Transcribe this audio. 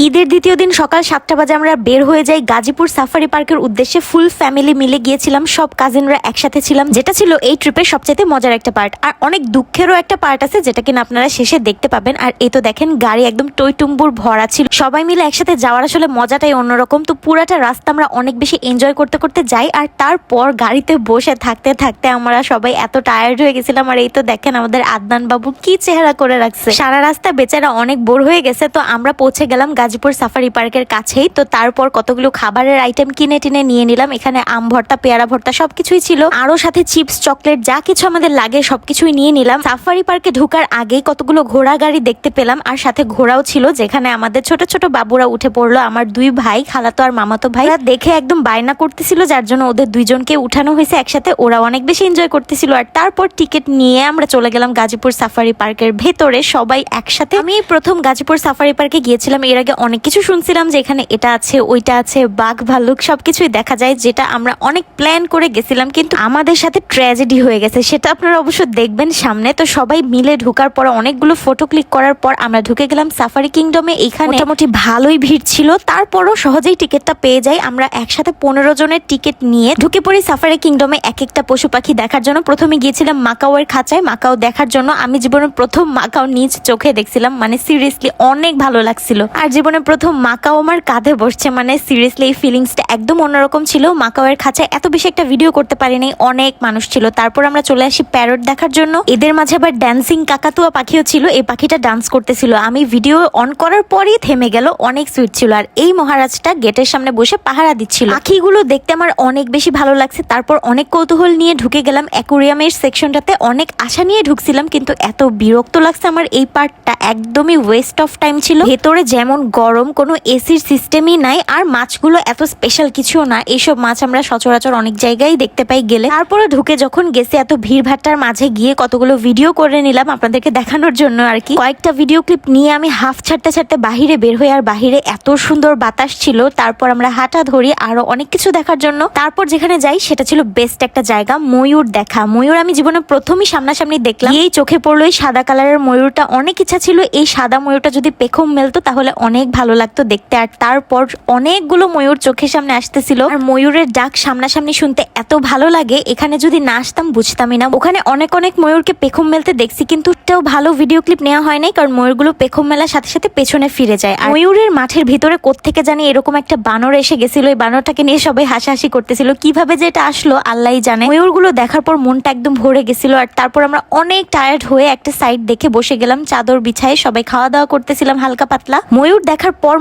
ঈদের দ্বিতীয় দিন সকাল 7টা বাজে আমরা বের হয়ে যাই গাজীপুর সাফারি পার্কের উদ্দেশ্যে। ফুল ফ্যামিলি মিলে গিয়েছিলাম, সব কাজিনরা একসাথে ছিলাম, যেটা ছিল এই ট্রিপের সবচেয়ে মজার একটা পার্ট। আর অনেক দুঃখেরও একটা পার্ট আছে, যেটা কিনা আপনারা শেষে দেখতে পাবেন। আর এই তো দেখেন, গাড়ি একদম টইটুম্বুর ভরা ছিল। সবাই মিলে একসাথে যাওয়ার আসলে মজাটাই অন্যরকম। তো পুরাটা রাস্তা আমরা অনেক বেশি এনজয় করতে করতে যাই। আর তারপর গাড়িতে বসে থাকতে থাকতে আমরা সবাই এত টায়ার্ড হয়ে গেছিলাম। আর এই তো দেখেন আমাদের আদনান বাবু কি চেহারা করে রাখছে, সারা রাস্তা বেচারা অনেক বোর হয়ে গেছে। তো আমরা পৌঁছে গেলাম গাজীপুর সাফারি পার্কের কাছেই। তো তারপর কতগুলো খাবারের আইটেম কিনে টিনে নিয়ে নিলাম। এখানে আম ভর্তা, পেয়ারা ভর্তা সবকিছুই ছিল, আরো সাথে চিপস, চকলেট যা কিছু আমাদের লাগে সবকিছুই নিয়ে নিলাম। সাফারি পার্কে ঢোকার আগেই কতগুলো ঘোড়া গাড়ি দেখতে পেলাম, আর সাথে ঘোড়াও ছিল, যেখানে আমাদের ছোট ছোট বাবুরা উঠে পড়লো। আমার দুই ভাই, খালাতো আর মামাতো ভাই, দেখে একদম বায়না করতেছিল, যার জন্য ওদের দুইজনকে উঠানো হয়েছে একসাথে। ওরা অনেক বেশি এনজয় করতেছিল। আর তারপর টিকিট নিয়ে আমরা চলে গেলাম গাজীপুর সাফারি পার্কের ভেতরে সবাই একসাথে। আমি প্রথম গাজীপুর সাফারি পার্কে গিয়েছিলাম, এর আগে অনেক কিছু শুনছিলাম যে এখানে এটা আছে, ওইটা আছে, বাঘ ভাল্লুক সবকিছুই দেখা যায়, যেটা আমরা অনেক প্ল্যান করে গেছিলাম, কিন্তু আমাদের সাথে ট্র্যাজেডি হয়ে গেছে। সেটা আপনারা অবশ্য দেখবেন সামনে। তো সবাই মিলে ঢোকার পর, অনেকগুলো ফটো ক্লিক করার পর আমরা ঢুকে গেলাম সাফারি কিংডমে। এখানে মোটামুটি ভালোই ভিড় ছিল, তারপরও সহজেই টিকিটটা পেয়ে যাই। আমরা একসাথে 15 জনের টিকিট নিয়ে ঢুকে পড়ি সাফারি কিংডমে এক একটা পশু পাখি দেখার জন্য। প্রথমে গিয়েছিলাম মাকাওয়ের খাঁচায়, মাকাও দেখার জন্য। আমি জীবনের প্রথম মাকাও নিজ চোখে দেখছিলাম, মানে সিরিয়াসলি অনেক ভালো লাগছিল। আর জীবনের প্রথম মাকাও আমার কাঁধে বসছে, মানে সিরিয়াসলি এই ফিলিংসটা একদম অন্যরকম ছিল। মাকাওয়ের খাঁচায় এত বেশি একটা ভিডিও করতে পারিনি, অনেক মানুষ ছিল। তারপর আমরা চলে আসি প্যারট দেখার জন্য। এদের মাঝে আবার ড্যান্সিং কাকাতুয়া পাখিও ছিল, এই পাখিটা ডান্স করতেছিল। আমি ভিডিও অন করার পরই থেমে গেল, অনেক সুইট ছিল। আর এই মহারাজটা গেটের সামনে বসে পাহারা দিচ্ছিল। পাখিগুলো দেখতে আমার অনেক বেশি ভালো লাগছে। তারপর অনেক কৌতূহল নিয়ে ঢুকে গেলাম অ্যাকুরিয়ামের সেকশনটাতে। অনেক আশা নিয়ে ঢুকছিলাম, কিন্তু এত বিরক্ত লাগছে আমার এই পার্টটা, একদমই ওয়েস্ট অফ টাইম ছিল। ভেতরে যেমন গরম, কোনো এসির সিস্টেমই নাই। আর মাছগুলো এত স্পেশাল কিছুও না, এইসব মাছ আমরা সচরাচর অনেক জায়গায় দেখতে পাই গেলে। তারপরে ঢুকে যখন গেছে, এত ভিড় ভাট্টার মাঝে গিয়ে কতগুলো ভিডিও করে নিলাম আপনাদেরকে দেখানোর জন্য আর কি। কয়েকটা ভিডিও ক্লিপ নিয়ে আমি হাফ ছাড়তে ছাড়তে বাহিরে বের হই। আর বাহিরে এত সুন্দর বাতাস ছিল। তারপর আমরা হাঁটা ধরি আরো অনেক কিছু দেখার জন্য। তারপর যেখানে যাই সেটা ছিল বেস্ট একটা জায়গা, ময়ূর দেখা। ময়ূর আমি জীবনে প্রথমই সামনাসামনি দেখলাম, এই চোখে পড়লো এই সাদা কালারের ময়ূরটা। অনেক ইচ্ছা ছিল এই সাদা ময়ূরটা যদি পেখম মেলতো তাহলে অনেক ভালো লাগতো দেখতে। আর তারপর অনেকগুলো ময়ূর চোখের সামনে আসতেছিল, আর ময়ূরের ডাক সামনাসামনি শুনতে এত ভালো লাগে, এখানে যদি না আসতাম বুঝতামই না। ওখানে অনেক অনেক ময়ূরকে পেখম মেলতে দেখছি, কিন্তু এটাও ভালো ভিডিও ক্লিপ নেওয়া হয় নাই, কারণ ময়ূরগুলো পেখম মেলার সাথে সাথে পেছনে ফিরে যায়। আর ময়ূরের মাঠের ভিতরে কোত্থেকে জানি এরকম একটা বানর এসে গেছিল, এই বানরটাকে নিয়ে সবাই হাসাহাসি করতেছিল। কিভাবে যে এটা আসলো আল্লাহই জানে। ময়ূরগুলো দেখার পর মনটা একদম ভরে গেছিল। আর তারপর আমরা অনেক টায়ার্ড হয়ে একটা সাইড দেখে বসে গেলাম, চাদর বিছায় সবাই খাওয়া দাওয়া করতেছিলাম হালকা পাতলা। ময়ূর দেখার পর